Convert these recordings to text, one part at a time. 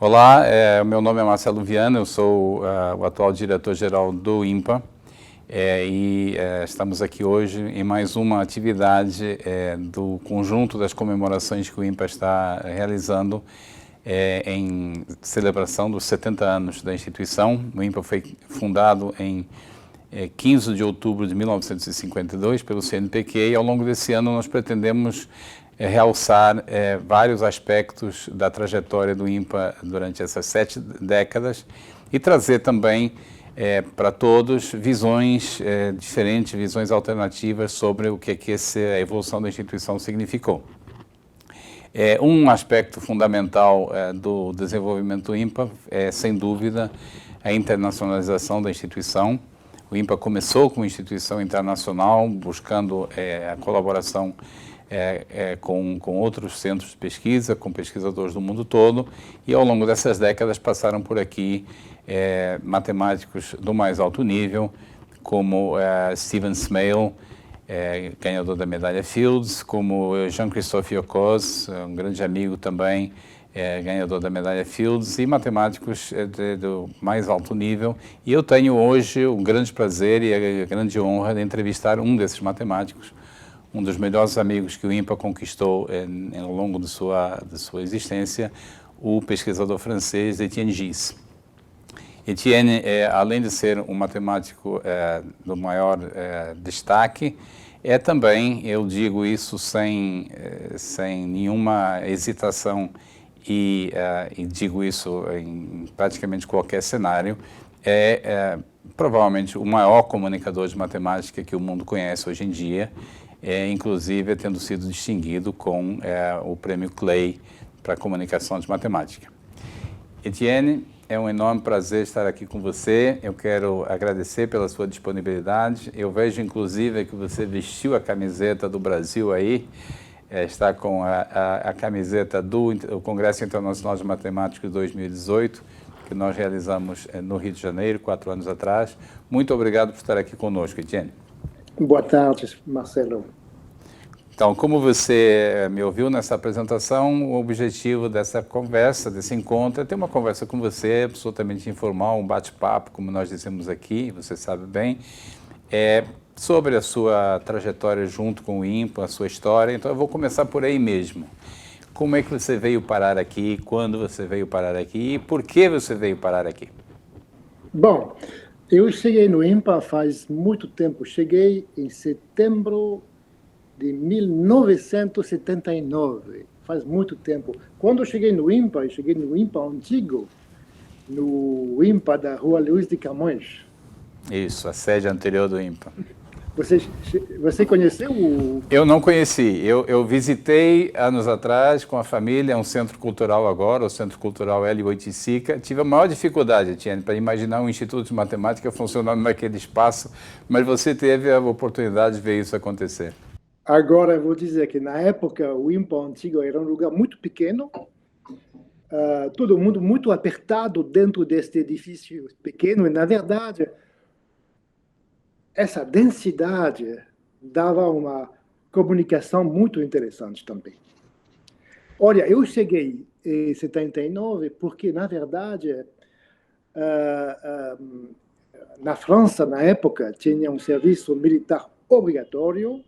Olá, meu nome é Marcelo Viana, eu sou o atual diretor-geral do INPA estamos aqui hoje em mais uma atividade do conjunto das comemorações que o INPA está realizando em celebração dos 70 anos da instituição. O INPA foi fundado em 15 de outubro de 1952 pelo CNPq e ao longo desse ano nós pretendemos realçar vários aspectos da trajetória do INPA durante essas 7 décadas e trazer também para todos visões diferentes, visões alternativas sobre o que a evolução da instituição significou. Um aspecto fundamental do desenvolvimento do INPA é, sem dúvida, a internacionalização da instituição. O INPA começou como instituição internacional, buscando a colaboração com outros centros de pesquisa, com pesquisadores do mundo todo, e ao longo dessas décadas passaram por aqui matemáticos do mais alto nível, como Stephen Smale, ganhador da medalha Fields, como Jean-Christophe Yockos, um grande amigo também, ganhador da medalha Fields, e matemáticos do mais alto nível. E eu tenho hoje o grande prazer e a grande honra de entrevistar um desses matemáticos, um dos melhores amigos que o INPA conquistou ao longo de sua existência, o pesquisador francês Étienne Gis. Étienne, além de ser um matemático do maior destaque, é também, eu digo isso sem nenhuma hesitação e digo isso em praticamente qualquer cenário, provavelmente o maior comunicador de matemática que o mundo conhece hoje em dia, inclusive tendo sido distinguido com o prêmio Clay para comunicação de matemática. Étienne, é um enorme prazer estar aqui com você. Eu quero agradecer pela sua disponibilidade. Eu vejo, inclusive, que você vestiu a camiseta do Brasil aí, está com a camiseta do Congresso Internacional de Matemática de 2018, que nós realizamos no Rio de Janeiro, 4 anos atrás. Muito obrigado por estar aqui conosco, Étienne. Boa tarde, Marcelo. Então, como você me ouviu nessa apresentação, o objetivo dessa conversa, desse encontro, é ter uma conversa com você, absolutamente informal, um bate-papo, como nós dizemos aqui, você sabe bem, sobre a sua trajetória junto com o INPA, a sua história. Então, eu vou começar por aí mesmo. Como é que você veio parar aqui, quando você veio parar aqui e por que você veio parar aqui? Bom, eu cheguei no INPA faz muito tempo. Cheguei em setembro de 1979, faz muito tempo. Quando eu cheguei no INPA antigo, no INPA da Rua Luiz de Camões. Isso, a sede anterior do INPA. Você conheceu o... Eu não conheci. Eu visitei anos atrás com a família, um centro cultural agora, o Centro Cultural Hélio Oiticica. Tive a maior dificuldade, Étienne, para imaginar um instituto de matemática funcionando naquele espaço, mas você teve a oportunidade de ver isso acontecer. Agora, eu vou dizer que, na época, o INPA antigo era um lugar muito pequeno, todo mundo muito apertado dentro deste edifício pequeno, e, na verdade, essa densidade dava uma comunicação muito interessante também. Olha, eu cheguei em 79 porque, na verdade, na França, na época, tinha um serviço militar obrigatório.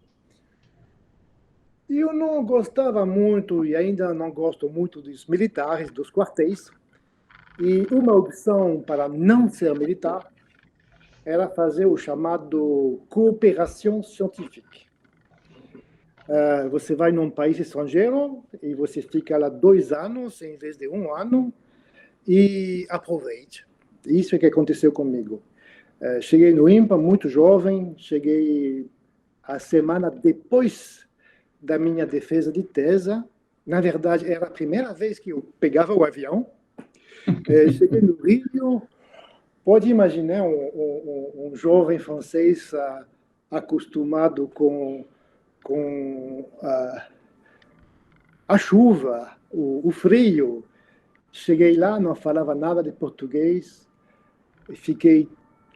E eu não gostava muito, e ainda não gosto muito dos militares, dos quartéis. E uma opção para não ser militar era fazer o chamado cooperação científica. Você vai num país estrangeiro e você fica lá 2 anos em vez de 1 ano e aproveite. Isso é que aconteceu comigo. Cheguei no INPA muito jovem, cheguei a semana depois da minha defesa de tese. Na verdade, era a primeira vez que eu pegava o avião. Cheguei no Rio. Pode imaginar um jovem francês acostumado com a chuva, o frio. Cheguei lá, não falava nada de português e fiquei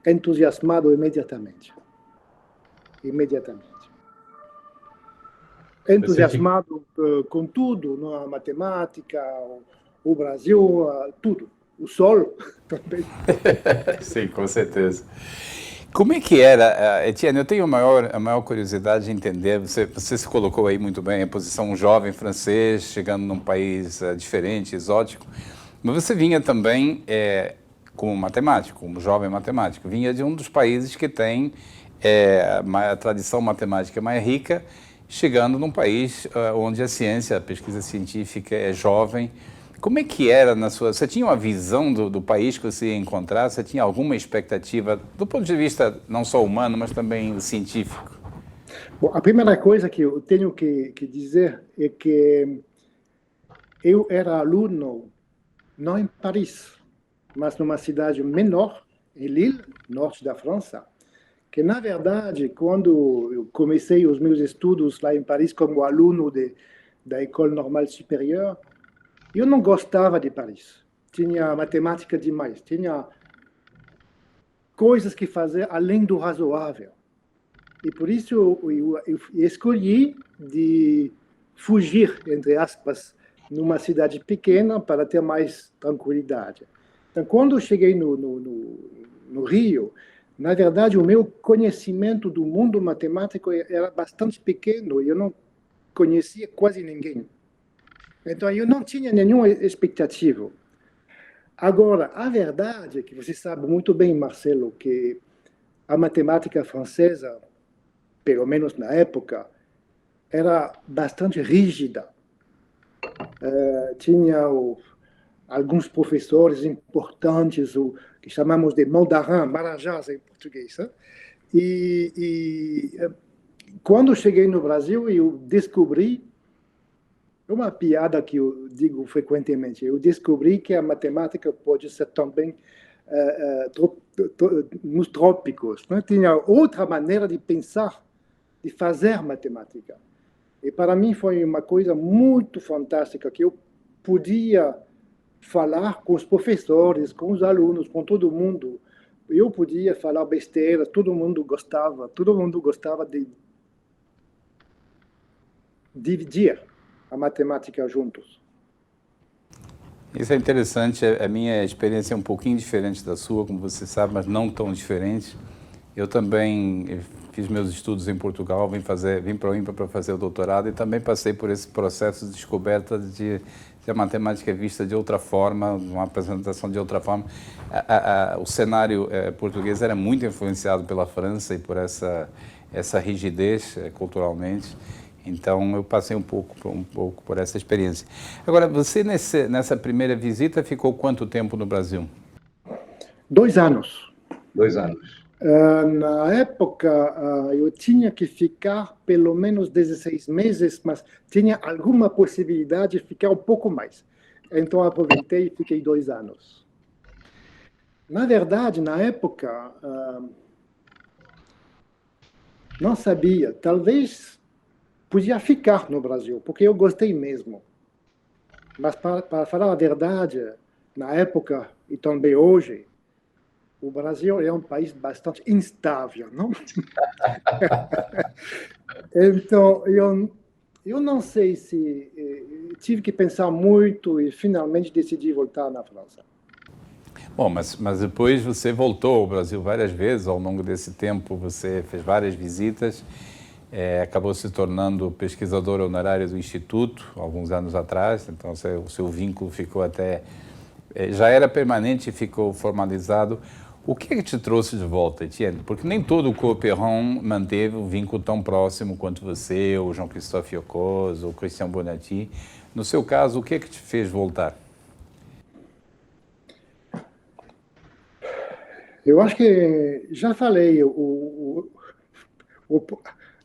entusiasmado imediatamente. Entusiasmado com tudo, na matemática, o Brasil, tudo. O sol também. Sim, com certeza. Como é que era, Etienne? Eu tenho a maior curiosidade de entender. Você se colocou aí muito bem, a posição um jovem francês chegando num país diferente, exótico. Mas você vinha também como matemático, como jovem matemático. Vinha de um dos países que tem a tradição matemática mais rica, chegando num país onde a ciência, a pesquisa científica é jovem. Como é que era na sua... Você tinha uma visão do país que você ia encontrar? Você tinha alguma expectativa, do ponto de vista não só humano, mas também científico? Bom, a primeira coisa que eu tenho que dizer é que eu era aluno não em Paris, mas numa cidade menor, em Lille, norte da França, que, na verdade, quando eu comecei os meus estudos lá em Paris como aluno da École Normale Supérieure, eu não gostava de Paris. Tinha matemática demais, tinha coisas que fazer além do razoável. E por isso eu escolhi de fugir, entre aspas, numa cidade pequena para ter mais tranquilidade. Então, quando eu cheguei no Rio, na verdade, o meu conhecimento do mundo matemático era bastante pequeno e eu não conhecia quase ninguém. Então, eu não tinha nenhuma expectativa. Agora, a verdade é que você sabe muito bem, Marcelo, que a matemática francesa, pelo menos na época, era bastante rígida. Tinha alguns professores importantes, o que chamamos de mandarins, marajás em português. Né? Quando eu cheguei no Brasil, eu descobri, uma piada que eu digo frequentemente, eu descobri que a matemática pode ser também nos trópicos. Né? Tinha outra maneira de pensar, de fazer matemática. E para mim foi uma coisa muito fantástica, que eu podia falar com os professores, com os alunos, com todo mundo. Eu podia falar besteira, todo mundo gostava de dividir a matemática juntos. Isso é interessante. A minha experiência é um pouquinho diferente da sua, como você sabe, mas não tão diferente. Eu também fiz meus estudos em Portugal, vim para o INPA para fazer o doutorado e também passei por esse processo de descoberta de a matemática é vista de outra forma, uma apresentação de outra forma. O cenário português era muito influenciado pela França e por essa rigidez culturalmente. Então, eu passei um pouco por essa experiência. Agora, você nessa primeira visita ficou quanto tempo no Brasil? 2 anos. 2 anos. Na época, eu tinha que ficar pelo menos 16 meses, mas tinha alguma possibilidade de ficar um pouco mais. Então, aproveitei e fiquei 2 anos. Na verdade, na época, não sabia. Talvez podia ficar no Brasil, porque eu gostei mesmo. Mas, para falar a verdade, na época e também hoje, o Brasil é um país bastante instável, não? Então, eu não sei se... tive que pensar muito e finalmente decidi voltar na França. Bom, mas depois você voltou ao Brasil várias vezes ao longo desse tempo, você fez várias visitas, acabou se tornando pesquisador honorário do Instituto, alguns anos atrás, então o seu vínculo ficou até... já era permanente e ficou formalizado. O que é que te trouxe de volta, Etienne? Porque nem todo o Cooperon manteve um vínculo tão próximo quanto você, ou Jean-Christophe Yocoz, ou Christian Bonatti. No seu caso, o que é que te fez voltar? Eu acho que já falei, o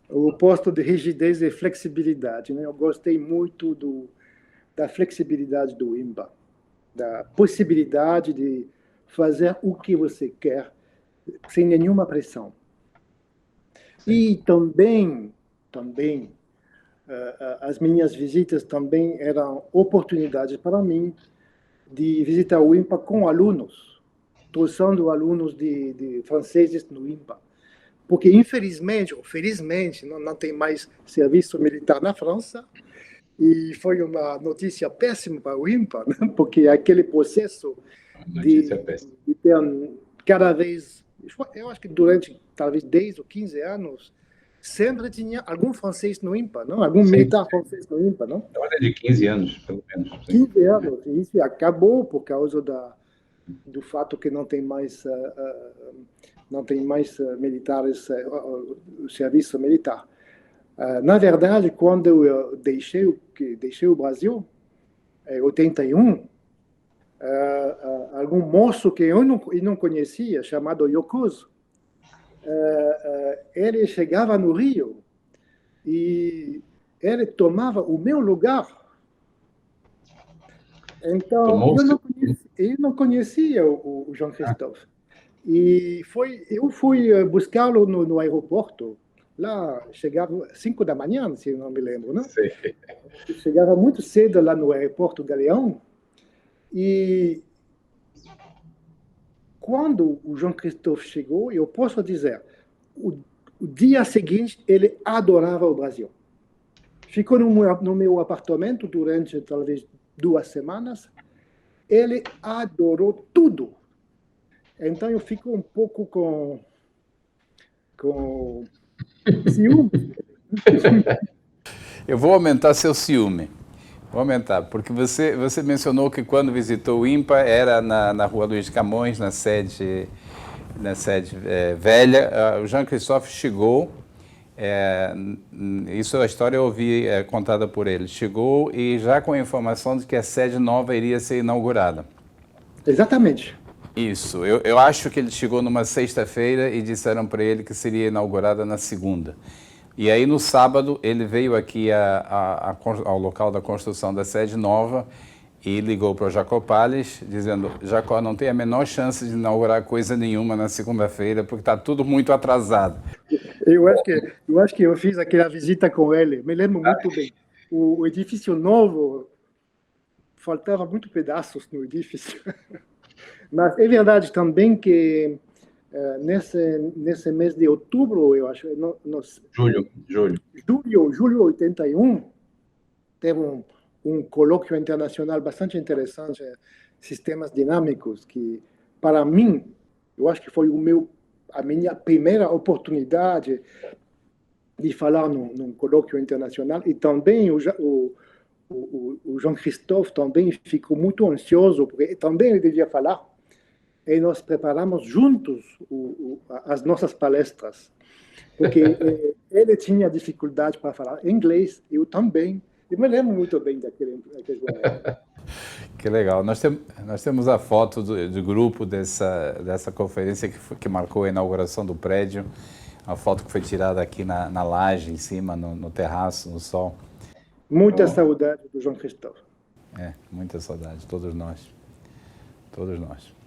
oposto de rigidez é flexibilidade. Né? Eu gostei muito da flexibilidade do INPA, da possibilidade de fazer o que você quer sem nenhuma pressão. Sim. E também as minhas visitas também eram oportunidades para mim de visitar o INPA com alunos, trouxendo alunos de franceses no INPA. Porque, infelizmente ou felizmente, não tem mais serviço militar na França, E foi uma notícia péssima para o INPA, né? Porque aquele processo de ter cada vez, eu acho que durante talvez 10 ou 15 anos, sempre tinha algum francês no INPA, não? Algum militar francês no INPA, não? Olha, de 15 anos, pelo menos. 15 anos, e isso acabou por causa do fato que não tem mais militares, o serviço militar. Na verdade, quando eu deixei o Brasil, em 81, algum moço que eu não conhecia, chamado Yokoso, ele chegava no Rio e ele tomava o meu lugar. Então, eu não conhecia o Jean Christophe. E eu fui buscá-lo no aeroporto. Lá, chegava 5 da manhã, se eu não me lembro, não? Sim. Chegava muito cedo lá no aeroporto Galeão. E quando o Jean Christophe chegou, eu posso dizer, o dia seguinte ele adorava o Brasil. Ficou no meu apartamento durante talvez 2 semanas. Ele adorou tudo. Então eu fico um pouco com ciúme. Eu vou aumentar seu ciúme. Vou aumentar, porque você mencionou que quando visitou o INPA era na Rua Luiz de Camões, na sede velha. O Jean Christophe chegou, isso é a história eu ouvi contada por ele, chegou e já com a informação de que a sede nova iria ser inaugurada. Exatamente. Isso, eu acho que ele chegou numa sexta-feira e disseram para ele que seria inaugurada na segunda. E aí no sábado ele veio aqui ao local da construção da sede nova e ligou para o Jacó Palles, dizendo: Jacó, não tem a menor chance de inaugurar coisa nenhuma na segunda-feira, porque está tudo muito atrasado. Eu acho que eu fiz aquela visita com ele, me lembro muito bem. O edifício novo, faltava muito pedaços no edifício. Mas é verdade também que nesse mês de outubro, eu acho, julho 81, teve um colóquio internacional bastante interessante, sistemas dinâmicos, que para mim, eu acho que foi a minha primeira oportunidade de falar num colóquio internacional, e também o Jean Christophe também ficou muito ansioso, porque também ele devia falar. E nós preparamos juntos as nossas palestras, porque ele tinha dificuldade para falar inglês, eu também. Eu me lembro muito bem daquele momento. Que legal. Nós temos a foto do grupo dessa conferência que marcou a inauguração do prédio, a foto que foi tirada aqui na laje, em cima, no terraço, no sol. Muita saudade do Jean Christophe. Muita saudade, todos nós. Todos nós.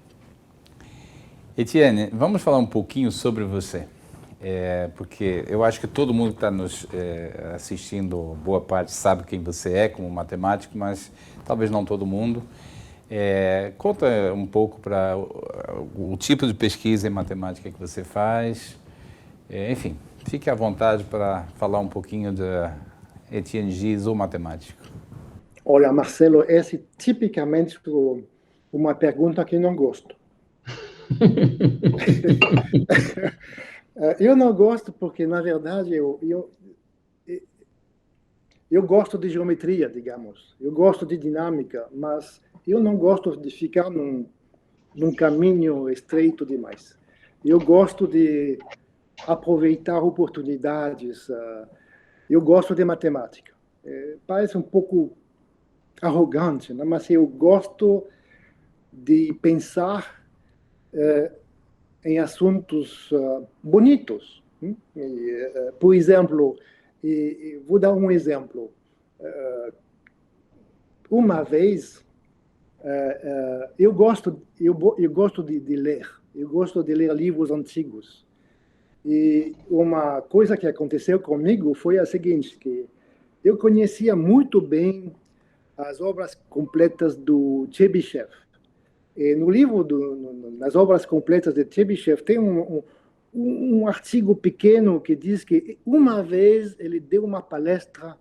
Etienne, vamos falar um pouquinho sobre você, porque eu acho que todo mundo que está nos assistindo, boa parte, sabe quem você é como matemático, mas talvez não todo mundo. Conta um pouco para o tipo de pesquisa em matemática que você faz. Enfim, fique à vontade para falar um pouquinho da Etienne Gies, o matemático. Olha, Marcelo, essa é tipicamente uma pergunta que não gosto. Eu não gosto porque, na verdade, eu gosto de geometria, digamos. Eu gosto de dinâmica, mas eu não gosto de ficar num caminho estreito demais. Eu gosto de aproveitar oportunidades. Eu gosto de matemática. Parece um pouco arrogante, né? Mas eu gosto de pensar em assuntos bonitos. Por exemplo, vou dar um exemplo. Uma vez, eu gosto de ler. Eu gosto de ler livros antigos. E uma coisa que aconteceu comigo foi a seguinte, que eu conhecia muito bem as obras completas do Chebyshev. E no livro, nas obras completas de Chebyshev, tem um artigo pequeno que diz que uma vez ele deu uma palestra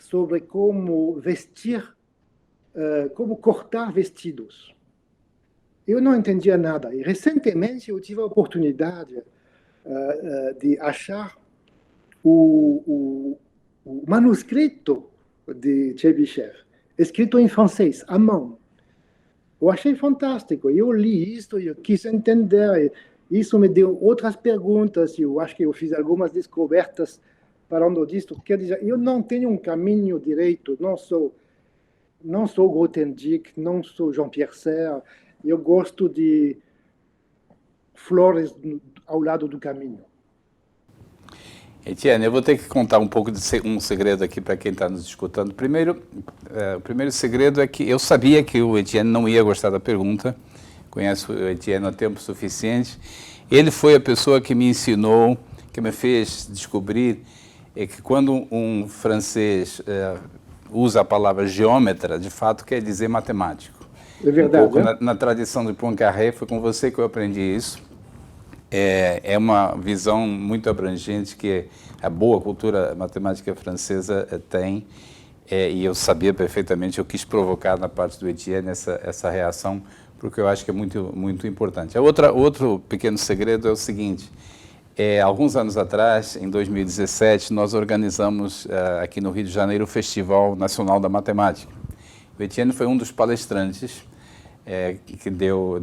sobre como vestir, como cortar vestidos. Eu não entendia nada. E recentemente eu tive a oportunidade de achar o manuscrito de Chebyshev, escrito em francês, à mão. Eu achei fantástico. Eu li isso e eu quis entender. Isso me deu outras perguntas. Eu acho que eu fiz algumas descobertas falando disso. Quer dizer, eu não tenho um caminho direito. Não sou Grothendieck, não sou Jean-Pierre Serre. Eu gosto de flores ao lado do caminho. Etienne, eu vou ter que contar um pouco de um segredo aqui para quem está nos escutando. Primeiro, o primeiro segredo é que eu sabia que o Etienne não ia gostar da pergunta. Conheço o Etienne há tempo suficiente. Ele foi a pessoa que me ensinou, que me fez descobrir que quando um francês usa a palavra geômetra, de fato quer dizer matemático. É verdade. Um pouco na tradição de Poincaré, foi com você que eu aprendi isso. É uma visão muito abrangente que a boa cultura matemática francesa tem, e eu sabia perfeitamente, eu quis provocar na parte do Etienne essa reação, porque eu acho que é muito, muito importante. Outro pequeno segredo é o seguinte, alguns anos atrás, em 2017, nós organizamos aqui no Rio de Janeiro o Festival Nacional da Matemática. O Etienne foi um dos palestrantes que deu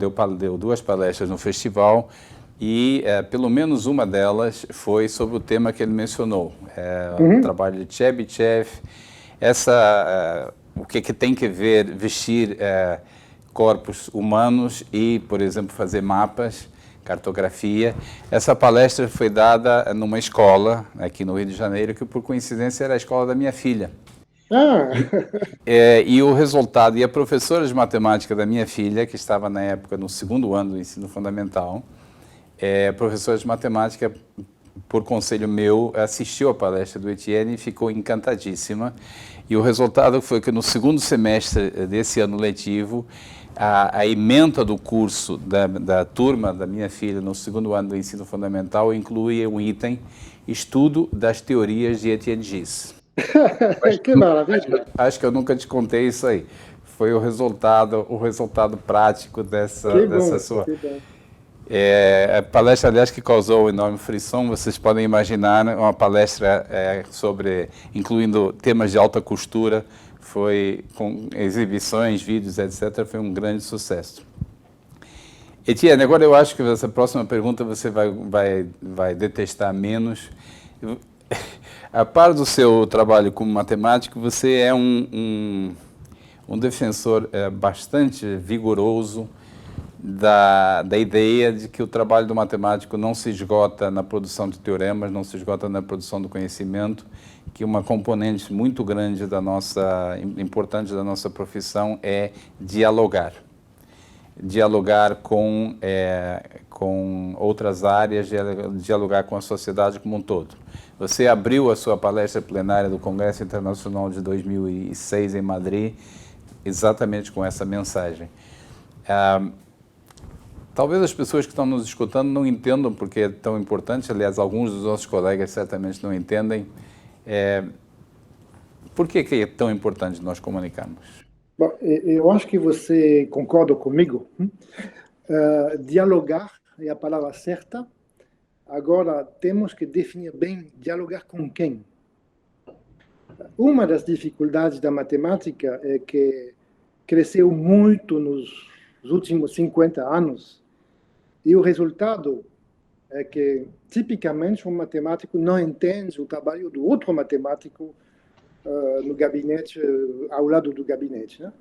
2 palestras no festival, e pelo menos uma delas foi sobre o tema que ele mencionou, o trabalho de Chebyshev, o que tem que ver vestir corpos humanos e, por exemplo, fazer mapas, cartografia. Essa palestra foi dada numa escola aqui no Rio de Janeiro, que por coincidência era a escola da minha filha. E o resultado, e a professora de matemática da minha filha, que estava na época no 2º ano do ensino fundamental, a professora de matemática, por conselho meu, assistiu à palestra do Etienne e ficou encantadíssima. E o resultado foi que no 2º semestre desse ano letivo, a ementa do curso da turma da minha filha no 2º ano do ensino fundamental inclui um item, estudo das teorias de Etienne Gis. Que maravilha! Acho que eu nunca te contei isso aí. Foi o resultado prático dessa sua... a palestra, aliás, que causou um enorme frisson, vocês podem imaginar, uma palestra incluindo temas de alta costura, foi com exibições, vídeos, etc., foi um grande sucesso. Etienne, agora eu acho que essa próxima pergunta você vai detestar menos. A par do seu trabalho como matemático, você é um defensor bastante vigoroso da ideia de que o trabalho do matemático não se esgota na produção de teoremas, não se esgota na produção do conhecimento, que uma componente muito grande importante da nossa profissão é dialogar. Dialogar com outras áreas, dialogar com a sociedade como um todo. Você abriu a sua palestra plenária do Congresso Internacional de 2006 em Madrid, exatamente com essa mensagem. Talvez as pessoas que estão nos escutando não entendam porque é tão importante, aliás, alguns dos nossos colegas certamente não entendem. Por que é tão importante nós comunicarmos? Bom, eu acho que você concorda comigo. Dialogar é a palavra certa. Agora, temos que definir bem dialogar com quem. Uma das dificuldades da matemática é que cresceu muito nos últimos 50 anos e o resultado é que, tipicamente, um matemático não entende o trabalho do outro matemático no gabinete, ao lado do gabinete, né?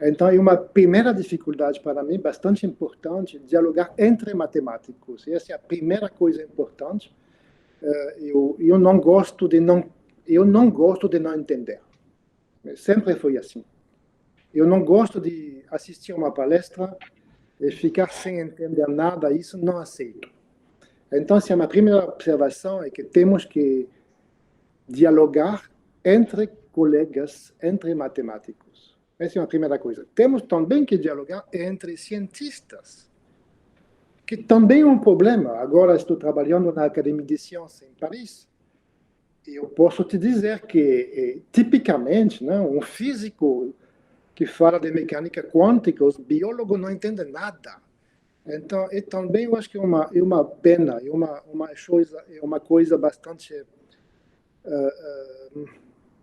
Então, é uma primeira dificuldade para mim, bastante importante, dialogar entre matemáticos. Essa é a primeira coisa importante. Eu não gosto de não entender. Sempre foi assim. Eu não gosto de assistir a uma palestra e ficar sem entender nada, isso não aceito. Então, essa é a minha primeira observação, é que temos que dialogar entre colegas, entre matemáticos. Essa é a primeira coisa. Temos também que dialogar entre cientistas, que também é um problema. Agora estou trabalhando na Académie des Sciences em Paris, eu posso te dizer que, tipicamente, né, um físico que fala de mecânica quântica, os biólogos não entendem nada. Então, também eu acho que é uma pena, é uma coisa bastante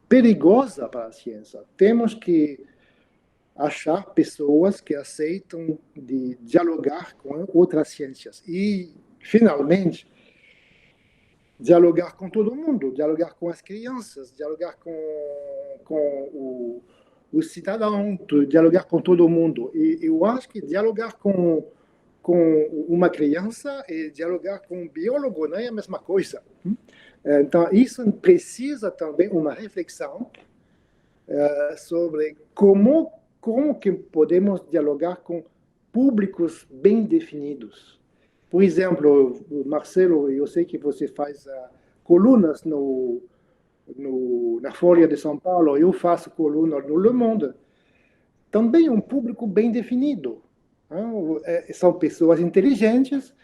perigosa para a ciência. Temos que achar pessoas que aceitam de dialogar com outras ciências e, finalmente, dialogar com todo mundo, dialogar com as crianças, dialogar com o cidadão, dialogar com todo mundo. E eu acho que dialogar com uma criança e dialogar com um biólogo não é a mesma coisa. Então, isso precisa também uma reflexão sobre como que podemos dialogar com públicos bem definidos. Por exemplo, Marcelo, eu sei que você faz colunas na Folha de São Paulo, eu faço colunas no Le Monde. Também um público bem definido. São pessoas inteligentes,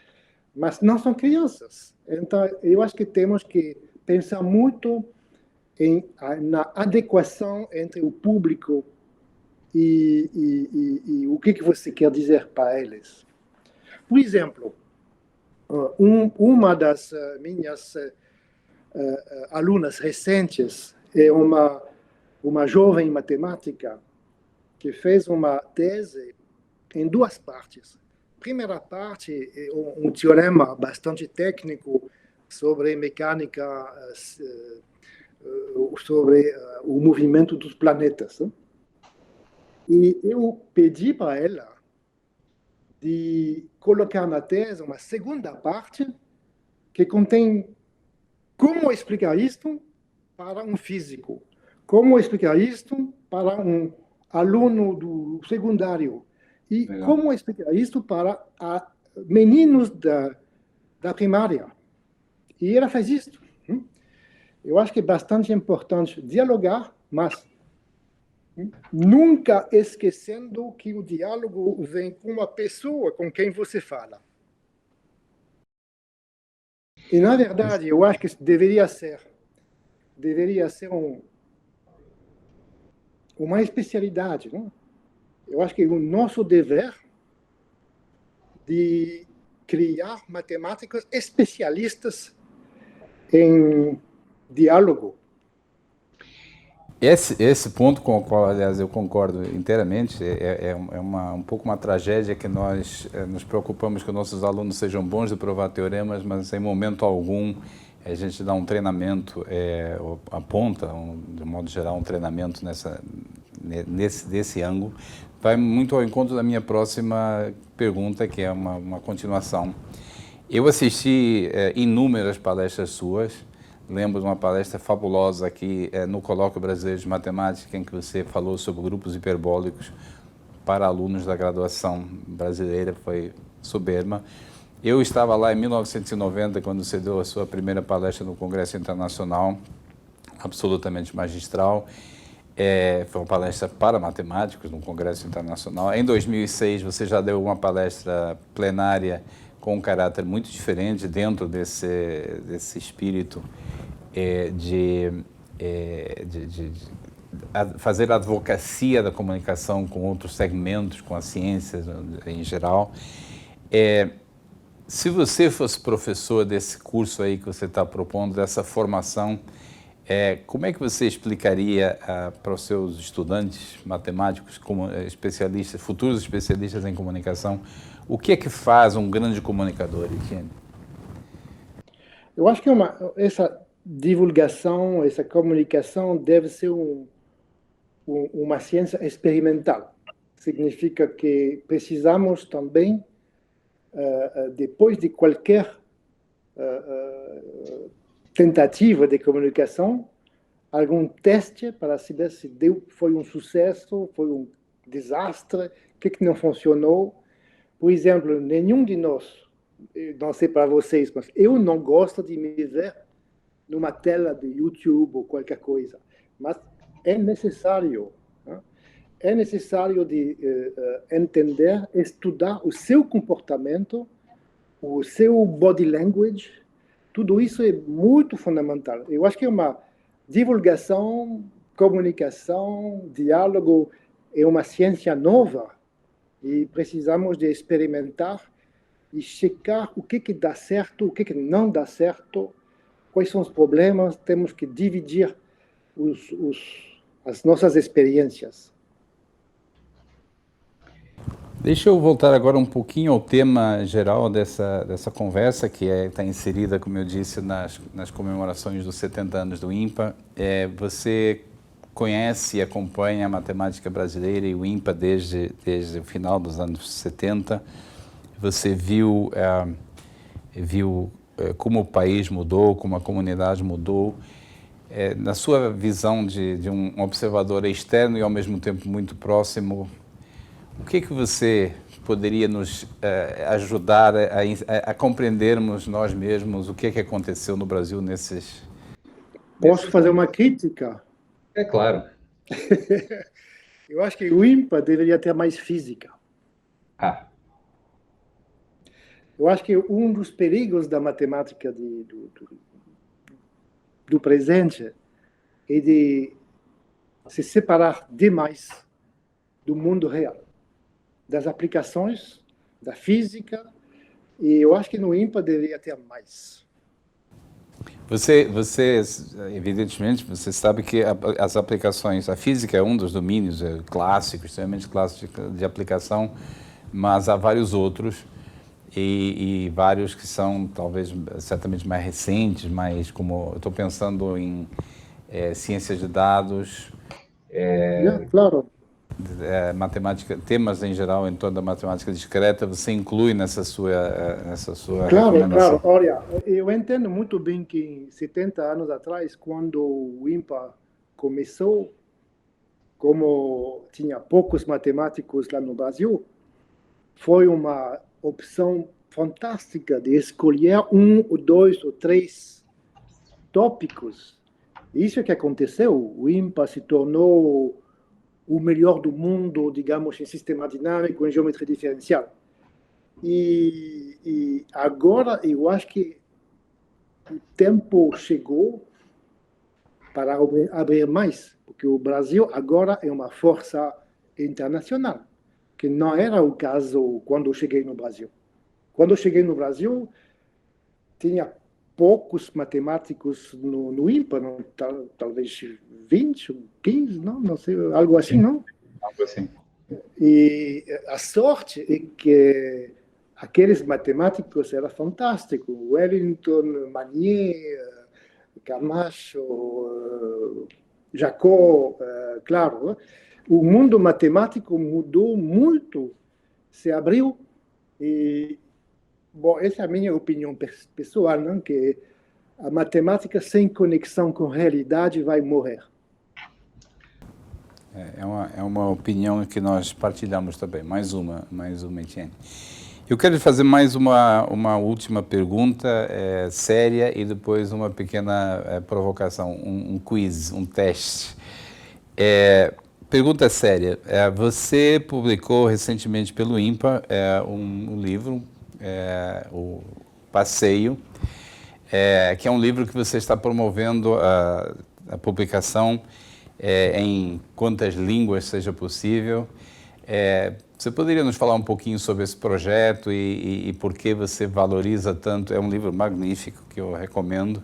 mas não são crianças. Então, eu acho que temos que pensar muito na adequação entre o público e o que você quer dizer para eles. Por exemplo, uma das minhas alunas recentes é uma jovem matemática que fez uma tese em duas partes. A primeira parte é um teorema bastante técnico sobre mecânica, sobre o movimento dos planetas. E eu pedi para ela de colocar na tese uma segunda parte que contém como explicar isto para um físico, como explicar isto para um aluno do secundário e Legal. como explicar isto para meninos da primária. E ela faz isso. Eu acho que é bastante importante dialogar, mas nunca esquecendo que o diálogo vem com uma pessoa com quem você fala. E, na verdade, eu acho que deveria ser uma especialidade. Não? Eu acho que é o nosso dever de criar matemáticos especialistas em diálogo. Esse ponto com o qual, aliás, eu concordo inteiramente, um pouco uma tragédia que nós nos preocupamos que nossos alunos sejam bons de provar teoremas, mas em momento algum a gente dá um treinamento, aponta, de modo geral, um treinamento desse ângulo. Vai muito ao encontro da minha próxima pergunta, que é uma continuação. Eu assisti inúmeras palestras suas. Lembro de uma palestra fabulosa aqui no Colóquio Brasileiro de Matemática, em que você falou sobre grupos hiperbólicos para alunos da graduação brasileira, foi soberba. Eu estava lá em 1990, quando você deu a sua primeira palestra no Congresso Internacional, absolutamente magistral. Foi uma palestra para matemáticos no Congresso Internacional. Em 2006, você já deu uma palestra plenária com um caráter muito diferente dentro desse espírito de fazer a advocacia da comunicação com outros segmentos, com as ciências em geral. Se você fosse professor desse curso aí que você está propondo, dessa formação, como é que você explicaria para os seus estudantes matemáticos, como especialistas, futuros especialistas em comunicação, o que é que faz um grande comunicador, Etienne? Eu acho que essa divulgação, essa comunicação deve ser uma ciência experimental. Significa que precisamos também, depois de qualquer tentativa de comunicação, algum teste para saber se foi um sucesso, foi um desastre, o que não funcionou. Por exemplo, nenhum de nós, não sei para vocês, mas eu não gosto de me ver numa tela de YouTube ou qualquer coisa. Mas é necessário. Né? É necessário de entender, estudar o seu comportamento, o seu body language, Tudo isso é muito fundamental. Eu acho que é uma divulgação, comunicação, diálogo, é uma ciência nova e precisamos de experimentar e checar o que dá certo, o que não dá certo, quais são os problemas, temos que dividir as nossas experiências. Deixa eu voltar agora um pouquinho ao tema geral dessa conversa, que está inserida, como eu disse, nas comemorações dos 70 anos do INPA. Você conhece e acompanha a matemática brasileira e o INPA desde o final dos anos 70. Você viu como o país mudou, como a comunidade mudou. Na sua visão de um observador externo e ao mesmo tempo muito próximo, o que você poderia nos ajudar a compreendermos nós mesmos o que aconteceu no Brasil nesses... Posso fazer uma crítica? É claro. Eu acho que o INPA deveria ter mais física. Eu acho que um dos perigos da matemática do presente é de se separar demais do mundo real, das aplicações, da física, e eu acho que no INPA deveria ter mais. Você, evidentemente, você sabe que as aplicações, a física é um dos domínios clássicos, extremamente clássico de aplicação, mas há vários outros, e vários que são talvez certamente mais recentes, mas como eu estou pensando em ciência de dados, claro. Matemática, temas em geral em torno da matemática discreta, você inclui nessa sua Claro, recomendação? claro. Olha, eu entendo muito bem que 70 anos atrás, quando o INPA começou, como tinha poucos matemáticos lá no Brasil, foi uma opção fantástica de escolher um, ou dois, ou três tópicos. Isso é que aconteceu. O INPA se tornou o melhor do mundo, digamos, em sistema dinâmico, em geometria diferencial. E agora eu acho que o tempo chegou para abrir mais, porque o Brasil agora é uma força internacional, que não era o caso quando eu cheguei no Brasil. Quando eu cheguei no Brasil, tinha poucos matemáticos no INPA, não, talvez 20, 15, não sei, algo assim, não? Algo assim. E a sorte é que aqueles matemáticos eram fantásticos. Wellington, Magnier, Camacho, Jacob, claro. O mundo matemático mudou muito, se abriu. E, bom, essa é a minha opinião pessoal, não? Que a matemática sem conexão com a realidade vai morrer. É uma opinião que nós partilhamos também. Mais uma, Etienne. Eu quero fazer mais uma última pergunta séria e depois uma pequena provocação, um quiz, um teste. Pergunta séria. Você publicou recentemente pelo INPA um livro, o Passeio, que é um livro que você está promovendo a publicação em quantas línguas seja possível. Você poderia nos falar um pouquinho sobre esse projeto e por que você valoriza tanto? É um livro magnífico que eu recomendo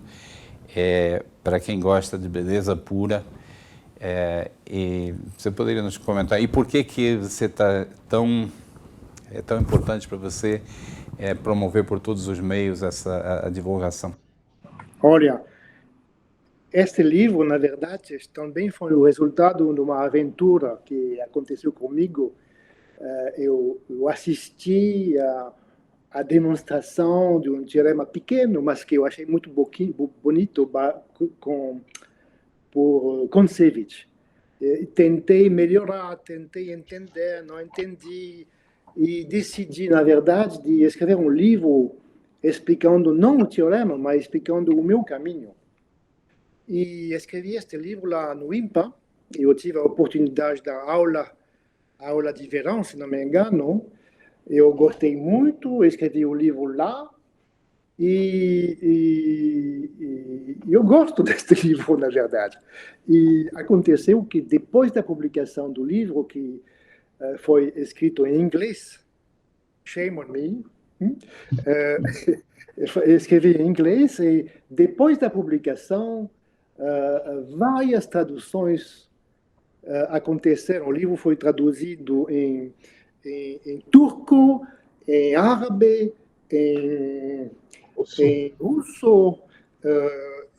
para quem gosta de beleza pura. E você poderia nos comentar? E por que você é tão importante para você promover por todos os meios a divulgação? Olha, este livro, na verdade, também foi o resultado de uma aventura que aconteceu comigo. Eu assisti a demonstração de um teorema pequeno, mas que eu achei muito bonito, por Kontsevich. Tentei melhorar, tentei entender, não entendi, e decidi, na verdade, de escrever um livro explicando não o teorema, mas explicando o meu caminho. E escrevi este livro lá no INPA. Eu tive a oportunidade da aula de verão, se não me engano. Eu gostei muito, escrevi o livro lá E eu gosto deste livro, na verdade. E aconteceu que depois da publicação do livro, que foi escrito em inglês, shame on me, escrevi em inglês, e depois da publicação, várias traduções aconteceram. O livro foi traduzido em turco, em árabe, em russo.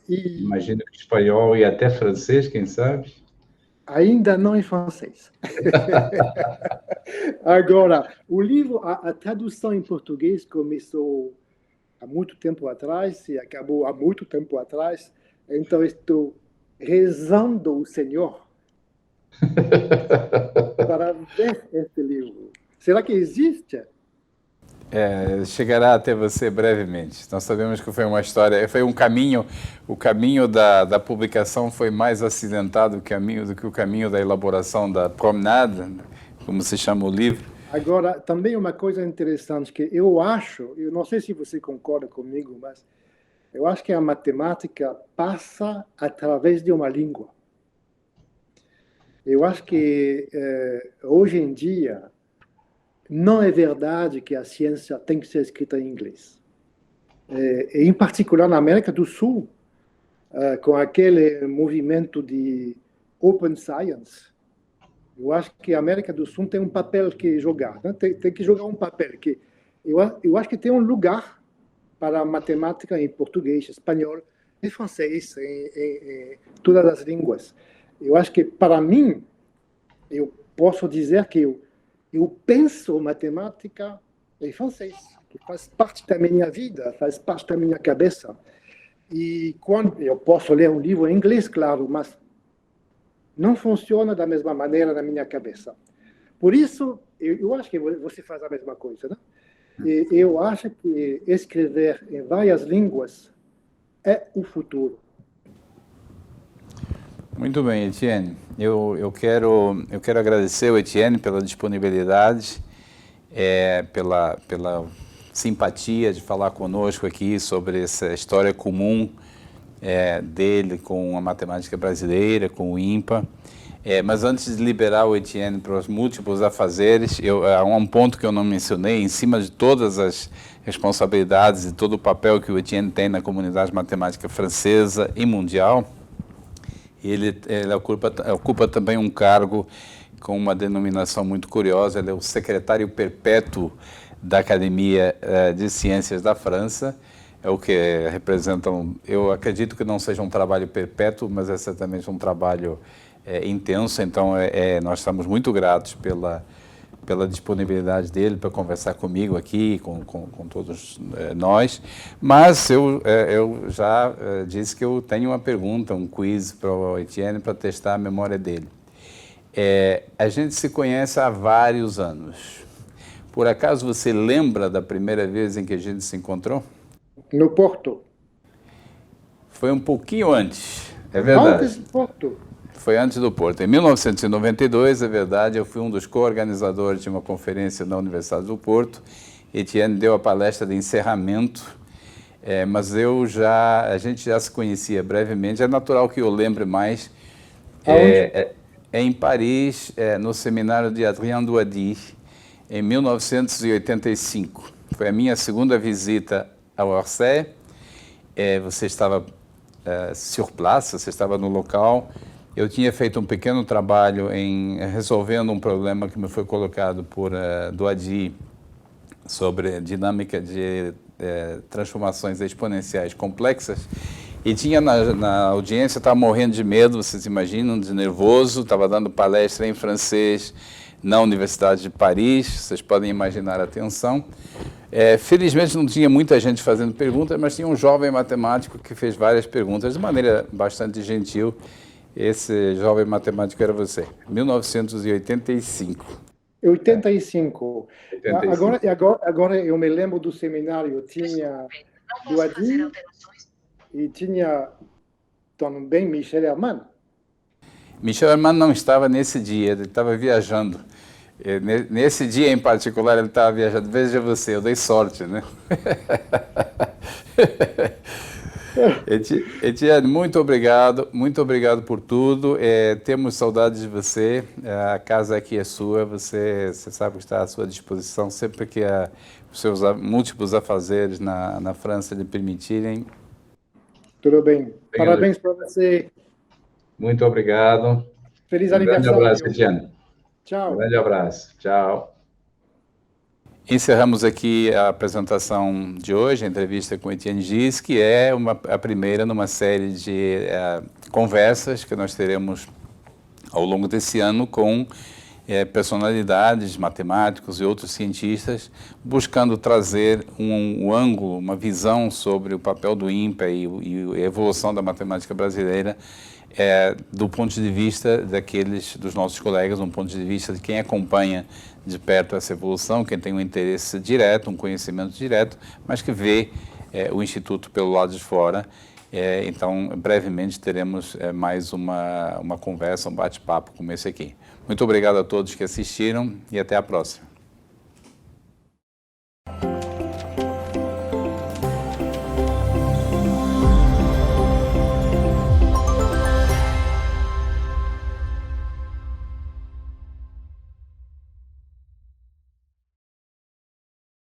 Imagino que espanhol e até francês, quem sabe? Ainda não em francês. Agora, o livro, a tradução em português começou há muito tempo atrás e acabou há muito tempo atrás. Então, estou rezando o Senhor para ver este livro. Será que existe? Chegará até você brevemente. Nós sabemos que foi uma história, foi um caminho, o caminho da publicação foi mais acidentado do que o caminho da elaboração da promenade, como se chama o livro. Agora, também uma coisa interessante que eu não sei se você concorda comigo, mas eu acho que a matemática passa através de uma língua. Eu acho que hoje em dia não é verdade que a ciência tem que ser escrita em inglês. Em particular na América do Sul, com aquele movimento de Open Science, eu acho que a América do Sul tem um papel que jogar, né? Tem que jogar um papel que eu acho que tem um lugar para a matemática em português, espanhol e francês, em todas as línguas. Eu acho que, para mim, eu posso dizer que eu penso matemática em francês, que faz parte da minha vida, faz parte da minha cabeça. E quando eu posso ler um livro em inglês, claro, mas não funciona da mesma maneira na minha cabeça. Por isso, eu acho que você faz a mesma coisa, né? E eu acho que escrever em várias línguas é o futuro. Muito bem, Etienne. Eu quero agradecer ao Etienne pela disponibilidade, pela simpatia de falar conosco aqui sobre essa história comum dele com a matemática brasileira, com o INPA. Mas antes de liberar o Etienne para os múltiplos afazeres, há um ponto que eu não mencionei, em cima de todas as responsabilidades e todo o papel que o Etienne tem na comunidade matemática francesa e mundial, ele ocupa também um cargo com uma denominação muito curiosa. Ele é o secretário perpétuo da Academia de Ciências da França, é o que representa, eu acredito que não seja um trabalho perpétuo, mas é certamente um trabalho intenso. Então nós estamos muito gratos pela disponibilidade dele para conversar comigo aqui, com todos nós. Mas eu já disse que eu tenho uma pergunta, um quiz para o Etienne para testar a memória dele. A gente se conhece há vários anos. Por acaso você lembra da primeira vez em que a gente se encontrou? No Porto. Foi um pouquinho antes, é verdade. Antes do Porto. Foi antes do Porto. Em 1992, é verdade, eu fui um dos co-organizadores de uma conferência na Universidade do Porto. Etienne deu a palestra de encerramento, mas a gente já se conhecia brevemente. É natural que eu lembre mais. Em Paris, no seminário de Adrien Douady, em 1985. Foi a minha segunda visita ao Orsay. Você estava sur place, você estava no local. Eu tinha feito um pequeno trabalho em resolvendo um problema que me foi colocado por Douady sobre dinâmica de transformações exponenciais complexas. E tinha na audiência, estava morrendo de medo, vocês imaginam, de nervoso, estava dando palestra em francês na Universidade de Paris, vocês podem imaginar a tensão. Felizmente não tinha muita gente fazendo perguntas, mas tinha um jovem matemático que fez várias perguntas de maneira bastante gentil. Esse jovem matemático era você, 1985. 85. Agora eu me lembro do seminário, tinha Douady e tinha também Michel Herman. Michel Herman não estava nesse dia, ele estava viajando. Nesse dia em particular ele estava viajando. Veja você, eu dei sorte, né? Etienne, muito obrigado por tudo. Temos saudades de você. A casa aqui é sua. Você sabe que está à sua disposição sempre que os seus múltiplos afazeres na França lhe permitirem. Tudo bem. Parabéns para você. Muito obrigado. Feliz grande aniversário. abraço, Etienne. Tchau. Grande abraço. Tchau. Encerramos aqui a apresentação de hoje, a entrevista com Etienne Gis, que é a primeira numa série de conversas que nós teremos ao longo desse ano com personalidades, matemáticos e outros cientistas, buscando trazer um ângulo, uma visão sobre o papel do INPE e a evolução da matemática brasileira do ponto de vista dos nossos colegas, um ponto de vista de quem acompanha de perto essa evolução, quem tem um interesse direto, um conhecimento direto, mas que vê o Instituto pelo lado de fora. Então, brevemente teremos mais uma conversa, um bate-papo como esse aqui. Muito obrigado a todos que assistiram e até a próxima.